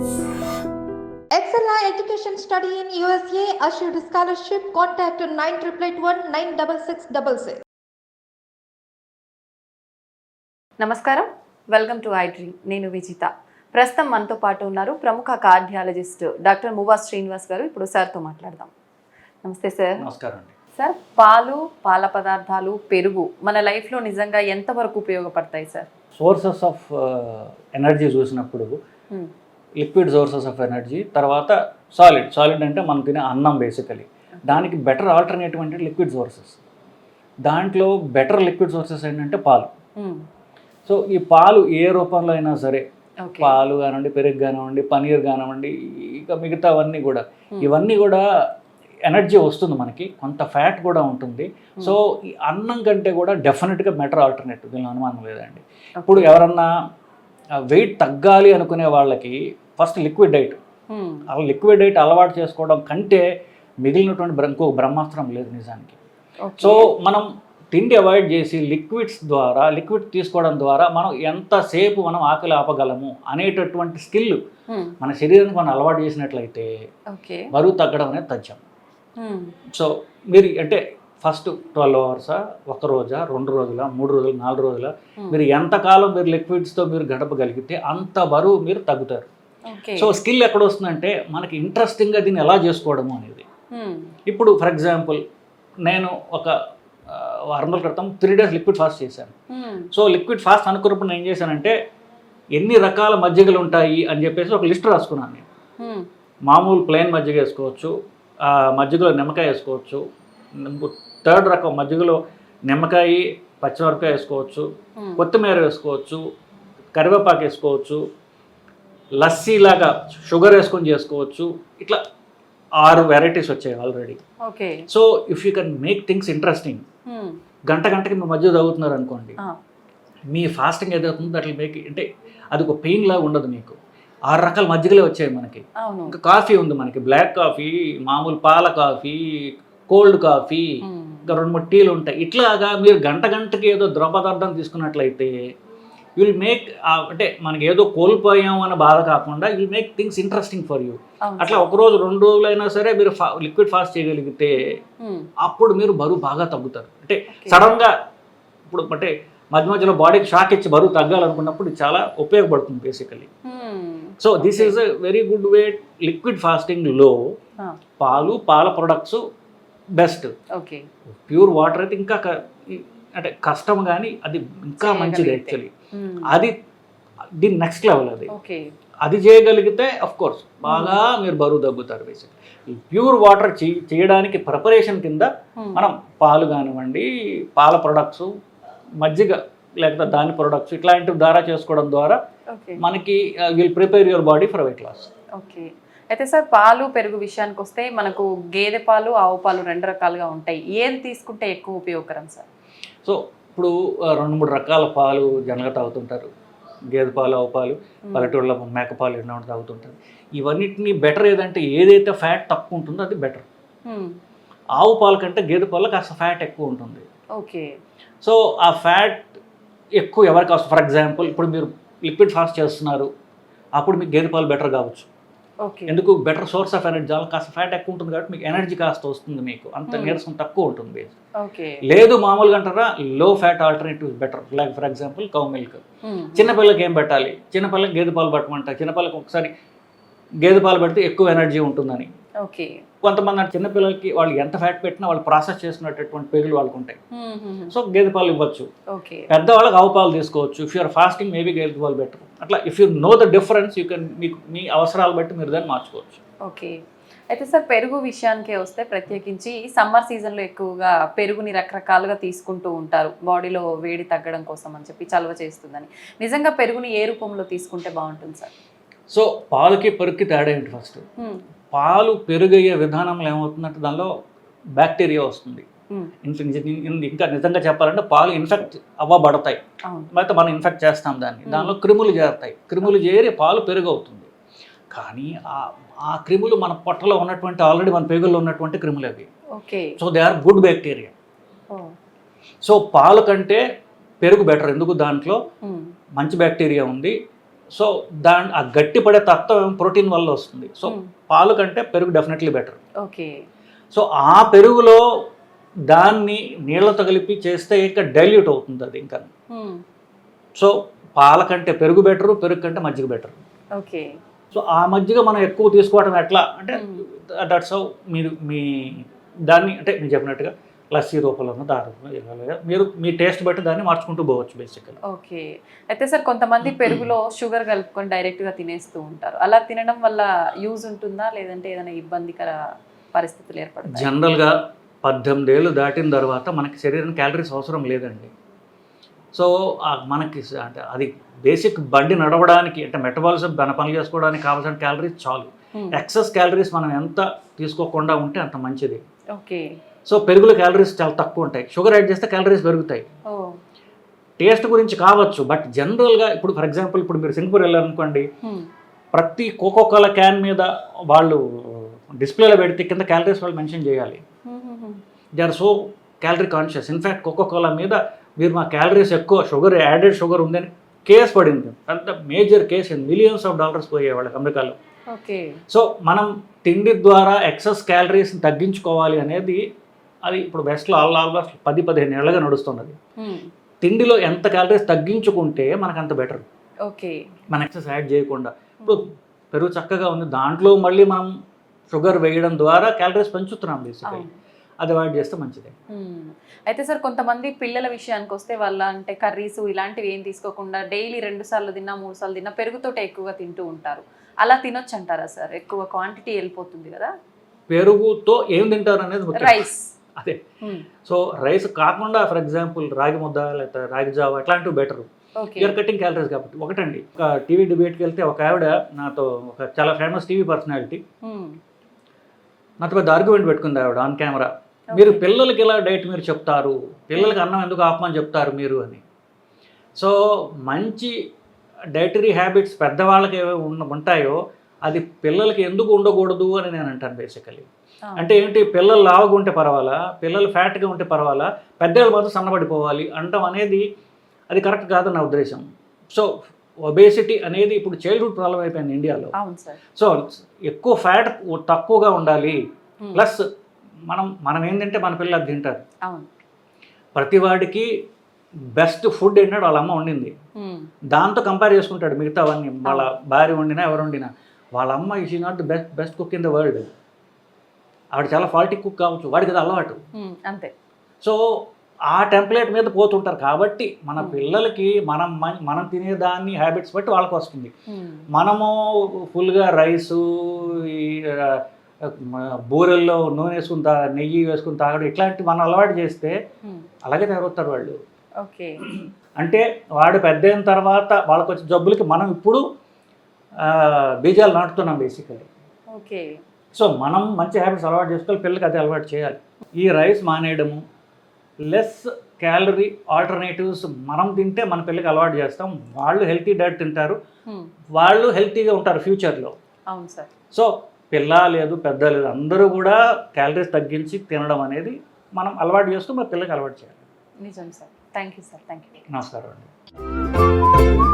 Excella Education Study in USA assured scholarship. Contact 9881 నమస్కారం, welcome to I dream. నేను విజిత. ప్రస్తుతం మనతో పాటు ఉన్నారు ప్రముఖ కార్డియాలజిస్ట్ డాక్టర్ మువా శ్రీనివాస్ గారు. ఇప్పుడు సార్తో మాట్లాడదాం. నమస్తే సార్. నమస్కారం అండి. సార్, పాలు, పాల పదార్థాలు, పెరుగు మన లైఫ్లో నిజంగా ఎంతవరకు ఉపయోగపడతాయి సార్? సోర్సెస్ ఆఫ్ ఎనర్జీ చూసినప్పుడు లిక్విడ్ సోర్సెస్ ఆఫ్ ఎనర్జీ, తర్వాత సాలిడ్ అంటే మనం తినే అన్నం బేసికలీ. దానికి బెటర్ ఆల్టర్నేటివ్ అంటే లిక్విడ్ సోర్సెస్. దాంట్లో బెటర్ లిక్విడ్ సోర్సెస్ ఏంటంటే పాలు. సో ఈ పాలు ఏ రూపంలో అయినా సరే, పాలు కానివ్వండి, పెరుగు కానివ్వండి, పనీర్ కానివ్వండి, ఇక మిగతావన్నీ కూడా, ఇవన్నీ కూడా ఎనర్జీ వస్తుంది మనకి, కొంత ఫ్యాట్ కూడా ఉంటుంది. సో ఈ అన్నం కంటే కూడా డెఫినెట్గా బెటర్ ఆల్టర్నేటివ్, దీనిలో అనుమానం లేదండి. ఇప్పుడు ఎవరన్నా వెయిట్ తగ్గాలి అనుకునే వాళ్ళకి ఫస్ట్ లిక్విడ్ డైట్, అలా లిక్విడ్ డైట్ అలవాటు చేసుకోవడం కంటే మిగిలినటువంటి ఇంకొక బ్రహ్మాస్త్రం లేదు నిజానికి. సో మనం తిండి అవాయిడ్ చేసి లిక్విడ్ తీసుకోవడం ద్వారా మనం ఎంతసేపు మనం ఆకలి ఆపగలము అనేటటువంటి స్కిల్ మన శరీరానికి మనం అలవాటు చేసినట్లయితే బరువు తగ్గడం అనేది తథ్యం. సో మీరు అంటే ఫస్ట్ 12 అవర్సా, ఒక రోజా, 2 రోజుల, 3 రోజులు, 4 రోజుల, మీరు ఎంతకాలం మీరు లిక్విడ్స్తో మీరు గడపగలిగితే అంత బరువు మీరు తగ్గుతారు. సో స్కిల్ ఎక్కడ వస్తుందంటే మనకి ఇంట్రెస్టింగ్గా దీన్ని ఎలా చేసుకోవడము అనేది. ఇప్పుడు ఫర్ ఎగ్జాంపుల్ నేను ఒక 6 రోజుల క్రితం 3 days లిక్విడ్ ఫాస్ట్ చేశాను. సో లిక్విడ్ ఫాస్ట్ అనుకున్నప్పుడు నేను ఏం చేశానంటే ఎన్ని రకాల మజ్జిగలు ఉంటాయి అని చెప్పేసి ఒక లిస్ట్ రాసుకున్నాను నేను. మామూలు ప్లెయిన్ మజ్జిగ వేసుకోవచ్చు, మజ్జిగలో నిమ్మకాయ వేసుకోవచ్చు, 3rd రకం మజ్జిగలో నిమ్మకాయ, పచ్చిమిరపకాయ వేసుకోవచ్చు, కొత్తిమీర వేసుకోవచ్చు, కరివేపాకు వేసుకోవచ్చు, లస్సీలాగా షుగర్ వేసుకొని చేసుకోవచ్చు. ఇట్లా 6 వెరైటీస్ వచ్చాయి already. So if you can make things interesting, గంటకి మీ మధ్య తాగుతున్నారు అనుకోండి, మీ ఫాస్టింగ్ ఏదవుతుందో అట్లా మేక్ అంటే అది ఒక పెయిన్ లాగా ఉండదు. మీకు 6 రకాల మజ్జిగలే వచ్చాయి మనకి. ఇంకా కాఫీ ఉంది మనకి, బ్లాక్ కాఫీ, మామూలు పాల కాఫీ, కోల్డ్ కాఫీ, ఇంకా 2-3 టీలు ఉంటాయి. ఇట్లాగా మీరు గంటకి ఏదో ద్రవ పదార్థం తీసుకున్నట్లయితే విల్ మేక్, అంటే మనకి ఏదో కోల్పోయాం అన్న బాధ కాకుండా will make things interesting for you. అట్లా 1 రోజు 2 రోజులైనా సరే మీరు లిక్విడ్ ఫాస్ట్ చేయగలిగితే అప్పుడు మీరు బరువు బాగా తగ్గుతారు. అంటే సడన్గా ఇప్పుడు అంటే మధ్యలో బాడీకి షాక్ ఇచ్చి బరువు తగ్గాలనుకున్నప్పుడు ఇది చాలా ఉపయోగపడుతుంది basically. So this is a very good way. Liquid ఫాస్టింగ్లో పాలు, పాల ప్రొడక్ట్స్ బెస్ట్. ప్యూర్ వాటర్ అయితే ఇంకా అంటే కష్టం, కానీ అది ఇంకా మంచిది యాక్చువల్లీ. అది దీని నెక్స్ట్ లెవెల్. అది చేయగలిగితే అఫ్ కోర్స్ బాగా మీరు బరువు తగ్గుతారు. బేసిక్ ప్యూర్ వాటర్ చేయడానికి ప్రిపరేషన్ కింద మనం పాలు కానివ్వండి, పాల ప్రొడక్ట్స్, మజ్జిగ లేకపోతే దాని ప్రొడక్ట్స్ ఇట్లాంటివి ద్వారా చేసుకోవడం ద్వారా మనకి will prepare your body for weight loss. Okay. అయితే సార్, పాలు, పెరుగు విషయానికి వస్తే మనకు గేదె పాలు, ఆవు పాలు 2 రకాలుగా ఉంటాయి. ఏది తీసుకుంటే ఎక్కువ ఉపయోగకరం సార్? సో ఇప్పుడు 2-3 రకాల పాలు జనరల్గా తాగుతుంటారు. గేదె పాలు, ఆవు పాలు, పల్లెటూళ్ళలో మేకపాలు ఎన్నో తాగుతుంటారు. ఇవన్నిటిని బెటర్ ఏదంటే ఏదైతే ఫ్యాట్ తక్కువ ఉంటుందో అది బెటర్. ఆవు పాల కంటే గేదె పాలలో కాస్త ఫ్యాట్ ఎక్కువ ఉంటుంది. ఓకే. సో ఆ ఫ్యాట్ ఎక్కువ ఎవరికి అవసరం? ఫర్ ఎగ్జాంపుల్ ఇప్పుడు మీరు లిక్విడ్ ఫాస్ట్ చేస్తున్నారు, అప్పుడు మీకు గేదె పాలు బెటర్ కావచ్చు. ఎందుకు? బెటర్ సోర్స్ ఆఫ్ ఎనర్జీ, కాస్త ఫ్యాట్ ఎక్కువ ఉంటుంది కాబట్టి మీకు ఎనర్జీ కాస్త వస్తుంది, మీకు అంత నీరసం తక్కువ ఉంటుంది. లేదు మామూలుగా అంటారా, లో fat alternative better. Like for example cow milk. చిన్నపిల్లలకి ఏం పెట్టాలి? చిన్నపిల్లలకి గేదె పాలు పెట్టమంటారు. చిన్నపిల్లలకి ఒకసారి గేదె పాలు పెడితే ఎక్కువ ఎనర్జీ ఉంటుందని. కొంతమంది చిన్నపిల్లలకి వాళ్ళు ఎంత ఫ్యాట్ పెట్టినా వాళ్ళు ప్రాసెస్ చేసుకునేటటువంటి పేగులు వాళ్ళకు ఉంటాయి. సో గేదె పాలు ఇవ్వచ్చు. పెద్దవాళ్ళకి ఆవు పాలు తీసుకోవచ్చు. ఇఫ్ యూఆర్ ఫాస్టింగ్ మేబీ గేదె పాలు బెటర్. అట్లా if you know the difference you can మీ అవసరాలు బట్టి మీరు దాన్ని మార్చుకోవచ్చు. ఓకే. అయితే సార్, పెరుగు విషయానికే వస్తే ప్రత్యేకించి సమ్మర్ సీజన్లో ఎక్కువగా పెరుగుని రకరకాలుగా తీసుకుంటూ ఉంటారు, బాడీలో వేడి తగ్గడం కోసం అని చెప్పి, చలవ చేస్తుందని. నిజంగా పెరుగుని ఏ రూపంలో తీసుకుంటే బాగుంటుంది సార్? సో పాలకి పెరుగుకి తేడా ఏంటి? ఫస్ట్ పాలు పెరుగయ్యే విధానంలో ఏమవుతుందంటే దానిలో బ్యాక్టీరియా వస్తుంది. ఇంకా నిజంగా చెప్పాలంటే పాలు ఇన్ఫెక్ట్ అవ్వబడతాయి, అయితే మనం ఇన్ఫెక్ట్ చేస్తాం దాన్ని. దానిలో క్రిములు చేరుతాయి. క్రిములు చేరి పాలు పెరుగు అవుతుంది. కానీ ఆ క్రిములు మన పొట్టలో ఉన్నటువంటి ఆల్రెడీ మన పేగుల్లో ఉన్నటువంటి క్రిములు అవి. So they are good bacteria. So పాలు కంటే పెరుగు బెటర్. ఎందుకు? దాంట్లో మంచి బ్యాక్టీరియా ఉంది, సో ఆ గట్టి పడే తత్వం ప్రోటీన్ వల్ల వస్తుంది. సో పాలు కంటే పెరుగు డెఫినెట్లీ బెటర్. ఓకే. సో ఆ పెరుగులో దాన్ని నీళ్ళతో కలిపి చేస్తే ఇంకా డైల్యూట్ అవుతుంది అది ఇంకా. సో పాల కంటే పెరుగు బెటరు, పెరుగు కంటే మజ్జిగ బెటర్. ఓకే. సో ఆ మజ్జిగ మనం ఎక్కువ తీసుకోవడం ఎట్లా అంటే దట్స్ హౌ మీరు మీ దాన్ని అంటే మీరు చెప్పినట్టుగా లస్సీ రూపంలో దారుగా మీరు మీ టేస్ట్ బట్టి దాన్ని మార్చుకుంటూ పోవచ్చు బేసిక్గా. ఓకే. అయితే సార్ కొంతమంది పెరుగులో షుగర్ కలుపుకొని డైరెక్ట్గా తినేస్తూ ఉంటారు. అలా తినడం వల్ల యూజ్ ఉంటుందా, లేదంటే ఏదైనా ఇబ్బందికర పరిస్థితులు ఏర్పడతాయి? జనరల్గా 18 ఏళ్ళు దాటిన తర్వాత మనకి శరీరం క్యాలరీస్ అవసరం లేదండి. సో మనకి అంటే అది బేసిక్ బండి నడవడానికి అంటే మెటబాలిజం పనులు చేసుకోవడానికి కావాల్సిన క్యాలరీస్ చాలు. ఎక్సెస్ క్యాలరీస్ మనం ఎంత తీసుకోకుండా ఉంటే అంత మంచిది. ఓకే. సో పెరుగులో క్యాలరీస్ చాలా తక్కువ ఉంటాయి. షుగర్ యాడ్ చేస్తే క్యాలరీస్ పెరుగుతాయి. టేస్ట్ గురించి కావచ్చు, బట్ జనరల్గా ఇప్పుడు ఫర్ ఎగ్జాంపుల్ ఇప్పుడు మీరు సింగపూర్ వెళ్ళారనుకోండి, ప్రతి కోకోకోలా క్యాన్ మీద వాళ్ళు డిస్ప్లేలో పెడితే కింద క్యాలరీస్ వాళ్ళు మెన్షన్ చేయాలి. They are so calorie conscious. In fact Coca Cola మీద మీరు మా క్యాలరీస్ ఎక్కువ, షుగర్ యాడెడ్ షుగర్ ఉందని కేసు పడింది. అంత మేజర్ కేసు, $మిలియన్స్ పోయాయి వాళ్ళకి అమెరికాలో. ఓకే. సో మనం తిండి ద్వారా ఎక్సెస్ క్యాలరీస్ని తగ్గించుకోవాలి అనేది అది ఇప్పుడు బెస్ట్లో ఆల్మోస్ట్ 10-15 ఏళ్ళగా నడుస్తున్నది. తిండిలో ఎంత క్యాలరీస్ తగ్గించుకుంటే మనకు అంత బెటర్. ఓకే. మన ఎక్సెస్ యాడ్ చేయకుండా. ఇప్పుడు పెరుగు చక్కగా ఉంది, దాంట్లో మళ్ళీ మనం షుగర్ వేయడం ద్వారా క్యాలరీస్ పెంచుతున్నాం బేసిక్గా. అది అవాయిడ్ చేస్తే మంచిదే. అయితే సార్ కొంతమంది పిల్లల విషయానికి వస్తే వాళ్ళ అంటే కర్రీస్ ఇలాంటివి ఏం తీసుకోకుండా డైలీ 2 సార్లు తిన్నా 3 సార్లు తిన్నా పెరుగుతోటే ఎక్కువగా తింటూ ఉంటారు. అలా తినొచ్చు అంటారా సార్? ఎక్కువ క్వాంటిటీ వెళ్ళిపోతుంది కదా. పెరుగుతో ఏం తింటారు అనేది రైస్. అదే. సో రైస్ కాకుండా ఫర్ ఎగ్జాంపుల్ రాగి ముద్ద లేదా రాగి జావ ఇట్లాంటివి బెటర్. యూఆర్ కటింగ్ క్యాలరీస్ కాబట్టి. ఒకటండి, ఒక టీవీ డిబేట్కి వెళ్తే ఒక ఆవిడ నాతో, ఒక చాలా ఫేమస్ టీవీ పర్సనాలిటీ, నాతో పెద్ద ఆర్గ్యుమెంట్ పెట్టుకుంది ఆవిడ ఆన్ కెమెరా. మీరు పిల్లలకి ఇలా డైట్ మీరు చెప్తారు, పిల్లలకి అన్నం ఎందుకు ఆపమని చెప్తారు మీరు అని. సో మంచి డైటరీ హ్యాబిట్స్ పెద్దవాళ్ళకి ఏవో ఉంటాయో అది పిల్లలకి ఎందుకు ఉండకూడదు అని నేను అంటాను బేసికలీ. అంటే ఏంటి, పిల్లలు లావుగా ఉంటే పర్వాలా, పిల్లలు ఫ్యాట్గా ఉంటే పర్వాలా, పెద్దవాళ్ళు మాత్రం సన్నబడిపోవాలి అంటాం అనేది అది కరెక్ట్ కాదని నా ఉద్దేశం. సో ఒబేసిటీ అనేది ఇప్పుడు చైల్డ్హుడ్ ప్రాబ్లం అయిపోయింది ఇండియాలో. సో ఎక్కువ ఫ్యాట్ తక్కువగా ఉండాలి, ప్లస్ మనం ఏంటంటే మన పిల్లలు అది తింటారు. ప్రతి వాడికి బెస్ట్ ఫుడ్ ఏంటంటే వాళ్ళ అమ్మ వండింది, దాంతో కంపేర్ చేసుకుంటాడు మిగతావన్నీ. వాళ్ళ భార్య వండినా ఎవరు వండినా వాళ్ళ అమ్మ is not the best cook in the world. ఆవిడ చాలా ఫాల్టీ కుక్ కావచ్చు, వాడికి అది అలవాటు అంతే. సో ఆ టెంప్లెట్ మీద పోతుంటారు. కాబట్టి మన పిల్లలకి మనం తినేదాన్ని హ్యాబిట్స్ బట్టి వాళ్ళకి వస్తుంది. మనము ఫుల్గా రైసు, బూరెల్లో నూనె వేసుకుని నెయ్యి వేసుకుని తాగడం ఇట్లాంటివి మనం అలవాటు చేస్తే అలాగే తయారవుతారు వాళ్ళు. ఓకే. అంటే వాడు పెద్ద అయిన తర్వాత వాళ్ళకి వచ్చే జబ్బులకి మనం ఇప్పుడు బీజాలు నాటుతున్నాం బేసికలీ. ఓకే. సో మనం మంచి హ్యాబిట్స్ అలవాటు చేసుకోవాలి, పిల్లలకి అదే అలవాటు చేయాలి. ఈ రైస్ మానేయడము, లెస్ క్యాలరీ ఆల్టర్నేటివ్స్ మనం తింటే మన పిల్లలకి అలవాటు చేస్తాం. వాళ్ళు హెల్తీ డైట్ తింటారు, వాళ్ళు హెల్తీగా ఉంటారు ఫ్యూచర్లో. అవును సార్. సో పిల్ల లేదు పెద్ద లేదు అందరూ కూడా క్యాలరీస్ తగ్గించి తినడం అనేది మనం అలవాటు చేస్తూ మన పిల్లలకి అలవాటు చేయాలి. నిజం sir. Thank you sir. Thank you. నమస్కారం అండి.